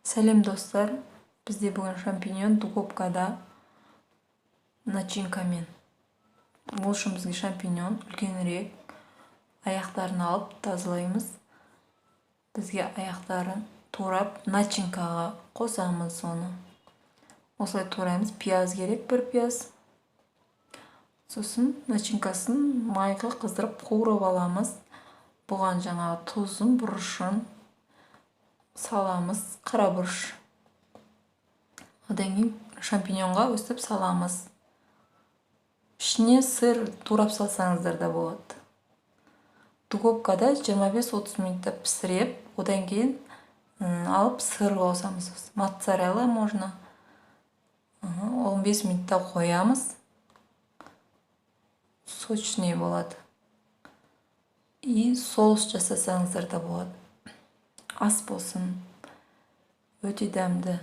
Сәлем достар, бізде бүгін шампиньон духовкада начинкамен. Ол үшін бізге шампиньон үлкенірек. Аяқтарын алып тазалаймыз. Бізге аяқтарын турап начинкаға қосамыз оны. Осылай тураймыз. Пияз керек, бір пияз. Сосын начинкасын майға қыздырып қуырып аламыз. Бұған жаңағы тұзын, бұрышын саламыз, қара бұрыш. Одан кейін шампиньонға өстіп саламыз. Ішіне сыр турап салсаңыздар да болады. Духовкада 25-30 минутта пісіріп, одан кейін алып сыр қосамыз. Моцарелла можно. 15 минутта қоямыз. Сочный болады. И соус жасасаңыздар да болады. Ас болсын. Өте дәмді.